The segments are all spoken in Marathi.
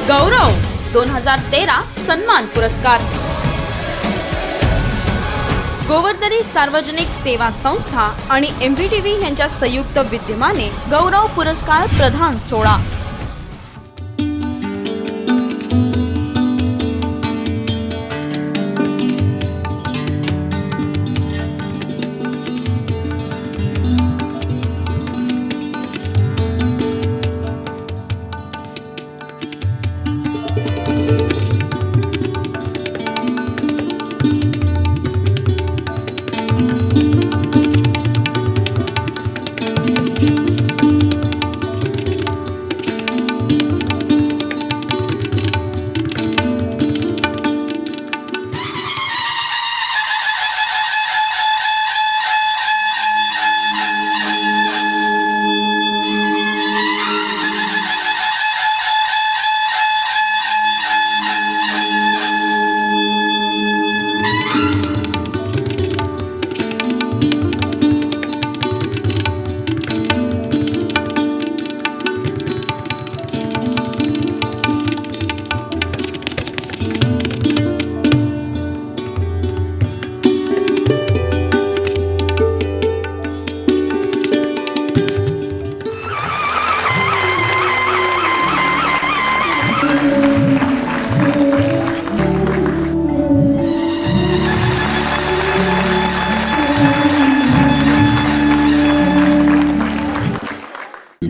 गौरव 2013 सन्मान पुरस्कार। गोवर्धनी सार्वजनिक सेवा संस्था आणि MVTV यांच्या संयुक्त विद्यमाने गौरव पुरस्कार प्रदान सोहळा।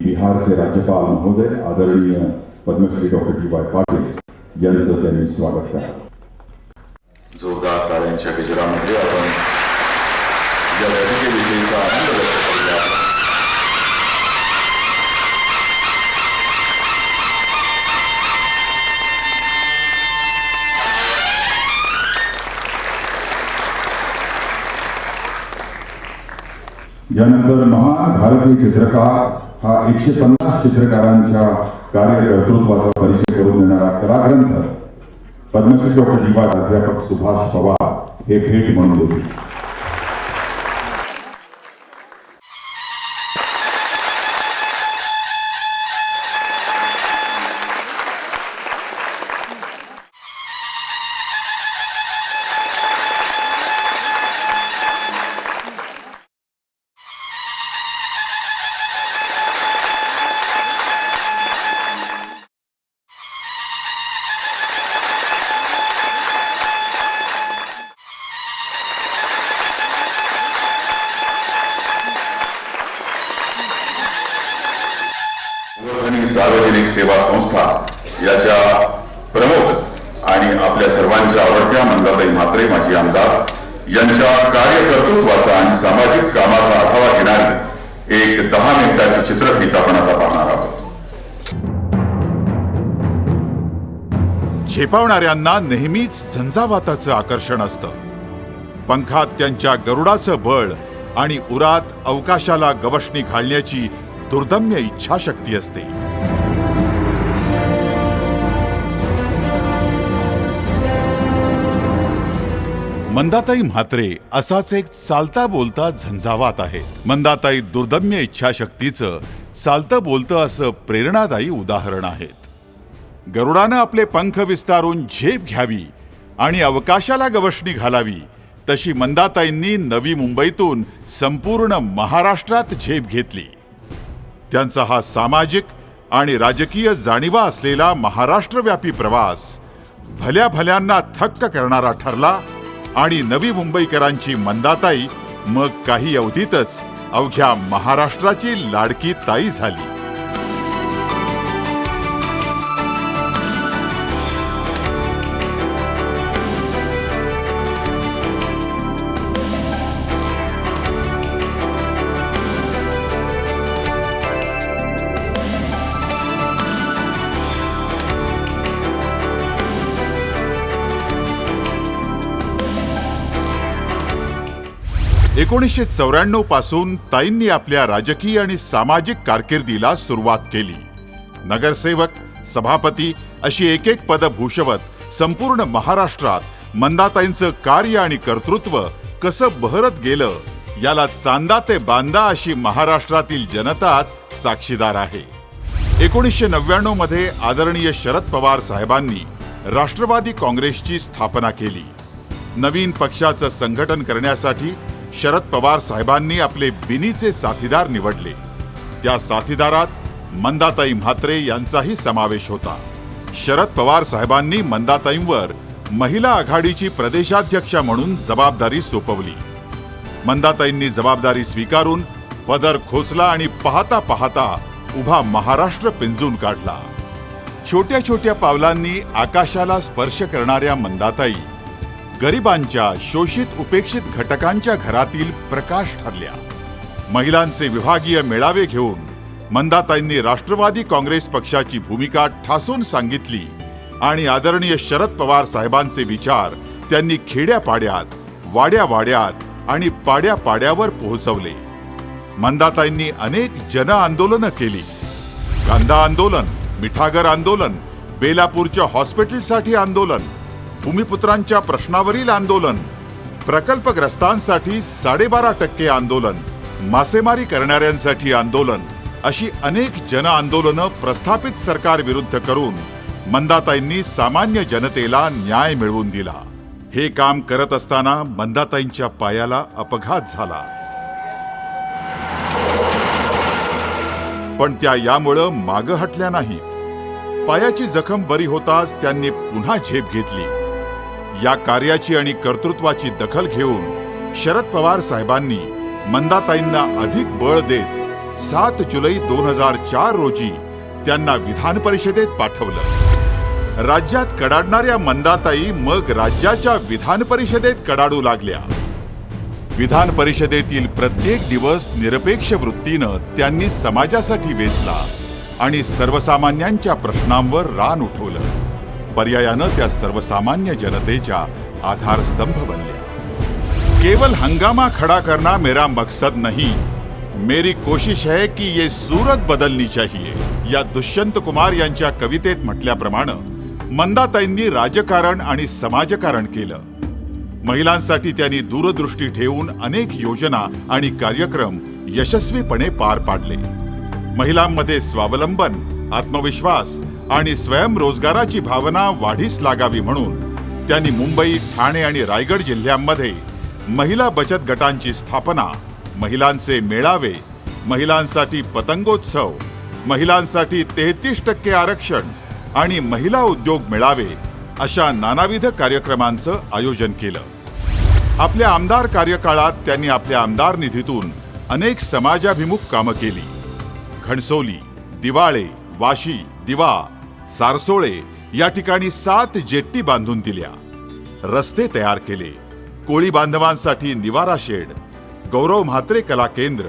बिहार से राज्यपाल महोदय आदरणीय पद्मश्री डॉक्टर D.Y. पाटील यांचं त्यांनी स्वागत करा। जोरदार टाळ्यांच्या गजरामध्ये आपण या बैठकीविषयीचा आनंद व्यक्त करूया। यानंतर महान भारतीय चित्रकार हा 150 चित्रकारांच्या कार्यकर्तृत्वाचा परिचय करून देणारा कलाग्रंथ पद्मश्री डॉक्टर D.Y. प्राध्यापक सुभाष पवार हे भेट म्हणून देतील। गोवर्धनी सार्वजनिक सेवा संस्था याच्या प्रमुख आणि आपल्या सर्वांच्या आवडत्या मंदाताई म्हात्रे माजी आमदार यांच्या कार्यकर्तृत्वाचा आणि सामाजिक कामाचा आढावा घेणारी एक 10 मिनिटाची चित्रफीत आपण आता पाहणार आहोत। झेपावणाऱ्यांना नेहमीच झंझावाताचं आकर्षण असतं। पंखात त्यांच्या गरुडाचं बळ आणि उरात अवकाशाला गवसणी घालण्याची दुर्दम्य इच्छाशक्ती असते। मंदाताई म्हात्रे असाच एक चालता बोलता झंझावात आहे। मंदाताई दुर्दम्य इच्छाशक्तीचं चालतं बोलतं असं प्रेरणादायी उदाहरण आहेत। गरुडानं आपले पंख विस्तारून झेप घ्यावी आणि अवकाशाला गवसणी घालावी तशी मंदाताईंनी नवी मुंबईतून संपूर्ण महाराष्ट्रात झेप घेतली। त्यांचा हा सामाजिक आणि राजकीय जाणीवा असलेला महाराष्ट्रव्यापी प्रवास भल्या भल्यांना थक्क करणारा ठरला आणि नवी मुंबईकरांची मंदाताई मग काही अवधीतच अवघ्या महाराष्ट्राची लाडकी ताई झाली। ...1994 पासून ताईंनी आपल्या राजकीय आणि सामाजिक कारकिर्दीला सुरुवात केली। नगरसेवक, सभापती अशी एक एक पद भूषवत संपूर्ण महाराष्ट्रात मंदाताईंचं कार्य आणि कर्तृत्व कसं बहरत गेलं याला चांदा ते बांदा अशी महाराष्ट्रातील जनताच साक्षीदार आहे। 1999 मध्ये आदरणीय शरद पवार साहेबांनी राष्ट्रवादी काँग्रेसची स्थापना केली. नवीन पक्षाचं संघटन करण्यासाठी शरद पवार साहेबांनी आपले बिनीचे साथीदार निवडले. त्या साथीदारात मंदाताई म्हात्रे यांचाही समावेश होता. शरद पवार साहेबांनी मंदाताईंवर महिला आघाडीची प्रदेशाध्यक्षा म्हणून जबाबदारी सोपवली. मंदाताईंनी जबाबदारी स्वीकारून पदर खोचला आणि पाहता पाहता उभा महाराष्ट्र पिंजून काढला. छोट्या छोट्या पावलांनी आकाशाला स्पर्श करणाऱ्या मंदाताई गरिबांच्या, शोषित उपेक्षित घटकांच्या घरातील प्रकाश ठरल्या. महिलांचे विभागीय मेळावे घेऊन मंदाताईंनी राष्ट्रवादी काँग्रेस पक्षाची भूमिका ठासून सांगितली आणि आदरणीय शरद पवार साहेबांचे विचार त्यांनी खेड्यापाड्यात, वाड्यावाड्यात आणि पाड्यापाड्यावर पोहोचवले. मंदाताईंनी अनेक जन आंदोलनं केली. कांदा आंदोलन, मिठागर आंदोलन, बेलापूरच्या हॉस्पिटलसाठी आंदोलन, भूमिपुत्रांच्या प्रश्नावरील आंदोलन, प्रकल्पग्रस्तांसाठी 12.5% आंदोलन, मासेमारी करणाऱ्यांसाठी आंदोलन अशी अनेक जन आंदोलनं प्रस्थापित सरकार विरुद्ध करून मंदाताईंनी सामान्य जनतेला न्याय मिळवून दिला. हे काम करत असताना मंदाताईंच्या पायाला अपघात झाला. पण त्या यामुळं मागं हटल्या नाहीत. पायाची जखम बरी होताच त्यांनी पुन्हा झेप घेतली. या कार्याची आणि कर्तृत्वाची दखल घेऊन शरद पवार साहेबांनी मंदाताईंना अधिक बळ देत 7 जुलै 2004 रोजी त्यांना विधान परिषदेत पाठवलं. राज्यात कडाडणाऱ्या मंदाताई मग राज्याच्या विधान परिषदेत कडाडू लागल्या. विधान परिषदेतील प्रत्येक दिवस निरपेक्ष वृत्तीनं त्यांनी समाजासाठी वेचला आणि सर्वसामान्यांच्या प्रश्नांवर रान उठवलं. पर्यायानं त्या सर्वसामान्य जनतेच्या आधारस्तंभ बनल्या. केवल हंगामा खड़ा करना मेरा मकसद नहीं, मेरी कोशिश है कि ये सूरत बदलनी चाहिए या दुष्यंत कुमार यांच्या कवितेत म्हटल्याप्रमाणे मंदाताईंनी राजकारण आणि समाजकारण केलं. महिलांसाठी त्यांनी दूरदृष्टी ठेवून अनेक योजना आणि कार्यक्रम यशस्वीपणे पार पाडले. महिलांमध्ये स्वावलंबन, आत्मविश्वास आणि स्वयंरोजगाराची भावना वाढीस लागावी म्हणून त्यांनी मुंबई, ठाणे आणि रायगड जिल्ह्यांमध्ये महिला बचत गटांची स्थापना, महिलांचे मेळावे, महिलांसाठी पतंगोत्सव, महिलांसाठी 33% आरक्षण आणि महिला उद्योग मेळावे अशा नानाविध कार्यक्रमांचं आयोजन केलं. आपल्या आमदार कार्यकाळात त्यांनी आपल्या आमदार निधीतून अनेक समाजाभिमुख कामं केली. घणसोली, दिवाळे, वाशी, दिवा, सारसोळे या ठिकाणी 7 जेट्टी बांधून दिल्या. रस्ते तयार केले. कोळी बांधवांसाठी निवारा शेड, गौरव म्हात्रे कला केंद्र,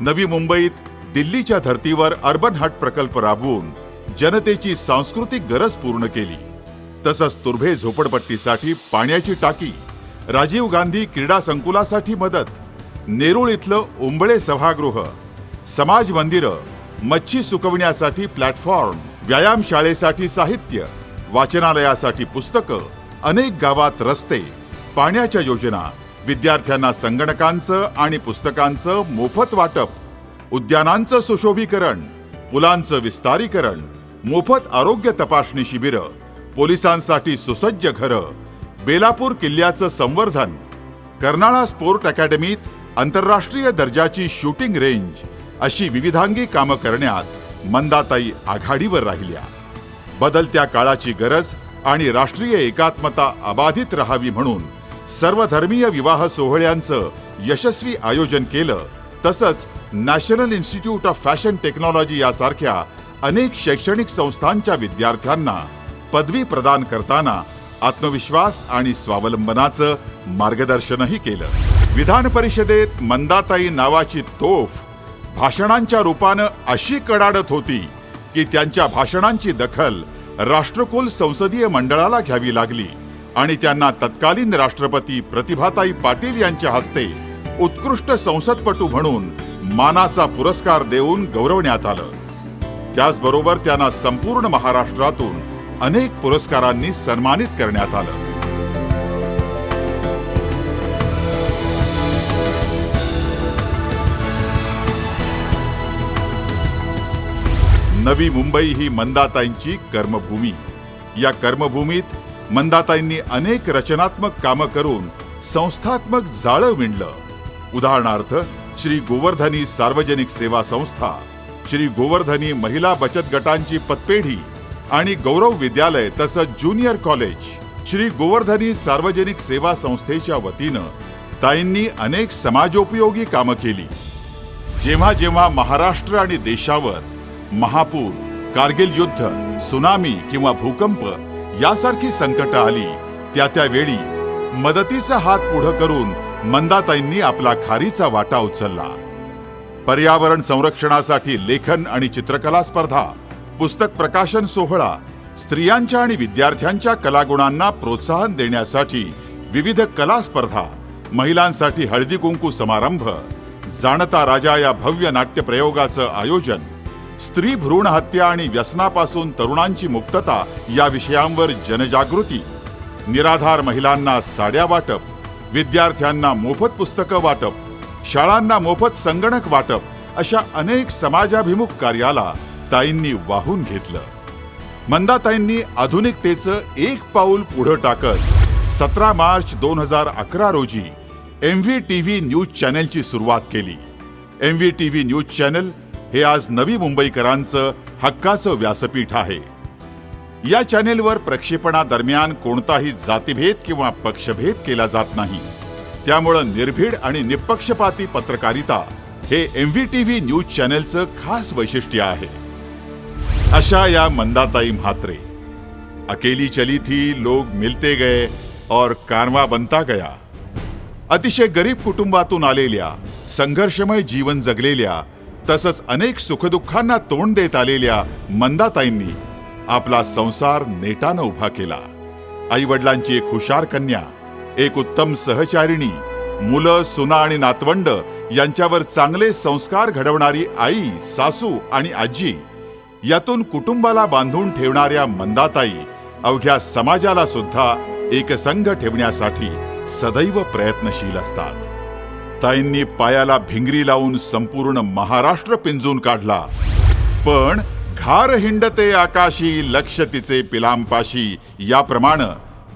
नवी मुंबईत दिल्लीच्या धर्तीवर अर्बन हट प्रकल्प राबवून जनतेची सांस्कृतिक गरज पूर्ण केली. तसंच तुर्भे झोपडपट्टीसाठी पाण्याची टाकी, राजीव गांधी क्रीडा संकुलासाठी मदत, नेरूळ इथलं ओंबळे सभागृह, समाज मंदिरं, मच्छी सुकवण्यासाठी प्लॅटफॉर्म, व्यायाम शाळेसाठी साहित्य, वाचनालयासाठी पुस्तकं, अनेक गावात रस्ते, पाण्याच्या योजना, विद्यार्थ्यांना संगणकांचं आणि पुस्तकांचं मोफत वाटप, उद्यानांचं सुशोभीकरण, पुलांचं विस्तारीकरण, मोफत आरोग्य तपासणी शिबिरं, पोलिसांसाठी सुसज्ज घरं, बेलापूर किल्ल्याचं संवर्धन, कर्नाळा स्पोर्ट अकॅडमीत आंतरराष्ट्रीय दर्जाची शूटिंग रेंज अशी विविधांगी कामं करण्यात मंदाताई आघाडीवर राहिल्या. बदलत्या काळाची गरज आणि राष्ट्रीय एकात्मता अबाधित राहावी म्हणून सर्वधर्मीय विवाह सोहळ्यांचं यशस्वी आयोजन केलं. तसंच national institute of fashion technology यासारख्या अनेक शैक्षणिक संस्थांच्या विद्यार्थ्यांना पदवी प्रदान करताना आत्मविश्वास आणि स्वावलंबनाचं मार्गदर्शनही केलं. विधान परिषदेत मंदाताई नावाची तोफ भाषणांच्या रूपानं अशी कडाडत होती की त्यांच्या भाषणांची दखल राष्ट्रकुल संसदीय मंडळाला घ्यावी लागली आणि त्यांना तत्कालीन राष्ट्रपती प्रतिभाताई पाटील यांच्या हस्ते उत्कृष्ट संसदपटू म्हणून मानाचा पुरस्कार देऊन गौरवण्यात आलं. त्याचबरोबर त्यांना संपूर्ण महाराष्ट्रातून अनेक पुरस्कारांनी सन्मानित करण्यात आलं. नवी मुंबई ही मंदाताईंची कर्मभूमी. या कर्मभूमीत मंदाताईंनी अनेक रचनात्मक कामं करून संस्थात्मक जाळं विणलं. उदाहरणार्थ श्री गोवर्धनी सार्वजनिक सेवा संस्था, श्री गोवर्धनी महिला बचत गटांची पतपेढी आणि गौरव विद्यालय तसंच ज्युनियर कॉलेज. श्री गोवर्धनी सार्वजनिक सेवा संस्थेच्या वतीनं ताईंनी अनेक समाजोपयोगी कामं केली. जेव्हा जेव्हा महाराष्ट्र आणि देशावर महापूर, कारगिल युद्ध, सुनामी किंवा भूकंप यासारखी संकट आली, त्यावेळी मदतीचा हात पुढे करून मंदाताईंनी आपला खारीचा वाटा उचलला. पर्यावरण संरक्षणासाठी लेखन आणि चित्रकला स्पर्धा, पुस्तक प्रकाशन सोहळा, स्त्रियांच्या आणि विद्यार्थ्यांच्या कलागुणांना प्रोत्साहन देण्यासाठी विविध कला स्पर्धा, महिलांसाठी हळदी कुंकू समारंभ, जाणता राजा या भव्य नाट्य प्रयोगाचं आयोजन, स्त्री भ्रूण हत्या आणि व्यसनापासून तरुणांची मुक्तता या विषयांवर जनजागृती, निराधार महिलांना साड्या वाटप, विद्यार्थ्यांना मोफत पुस्तकं वाटप, शाळांना मोफत संगणक वाटप अशा अनेक समाजाभिमुख कार्याला ताईंनी वाहून घेतलं. मंदाताईंनी आधुनिकतेचं एक पाऊल पुढे टाकत 17 मार्च 2011 रोजी MVTV न्यूज चॅनेलची सुरुवात केली. MVTV न्यूज चॅनल हे आज नवी मुंबईकरांचं हक्काचं व्यासपीठ आहे. या चॅनेलवर प्रक्षेपणादरम्यान कोणताही जातीभेद किंवा पक्षभेद केला जात नाही. त्यामुळं निर्भीड आणि निपक्षपाती पत्रकारिता हे MVTV न्यूज चॅनेलचं खास वैशिष्ट्य आहे. अशा या मंदाताई म्हात्रे, अकेली चली थी, लोग मिलते गए और कारवा बनता गया. अतिशय गरीब कुटुंबातून आलेल्या, संघर्षमय जीवन जगलेल्या तसंच अनेक सुखदुःखांना तोंड देत आलेल्या मंदाताईंनी आपला संसार नेटानं उभा केला. आई वडिलांची एक हुशार कन्या, एक उत्तम सहचारिणी, मुलं, सुना आणि नातवंड यांच्यावर चांगले संस्कार घडवणारी आई, सासू आणि आजी, यातून कुटुंबाला बांधून ठेवणाऱ्या मंदाताई अवघ्या समाजाला सुद्धा एकसंघ ठेवण्यासाठी सदैव प्रयत्नशील असतात. ताईंनी पायाला भिंगरी लावून संपूर्ण महाराष्ट्र पिंजून काढला, पण घार हिंडते आकाशी, लक्ष तिचे पिलांपाशी याप्रमाणे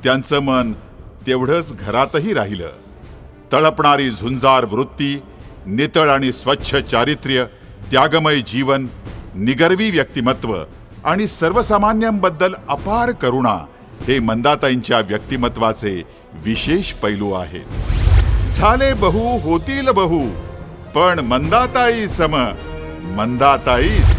त्यांचं मन तेवढंच घरातही राहिलं. तळपणारी झुंजार वृत्ती, नितळ आणि स्वच्छ चारित्र्य, त्यागमय जीवन, निगर्वी व्यक्तिमत्व आणि सर्वसामान्यांबद्दल अपार करुणा हे मंदाताईंच्या व्यक्तिमत्वाचे विशेष पैलू आहेत. झाले बहु, होतील बहु, पण मंदाताई सम मंदाताईच.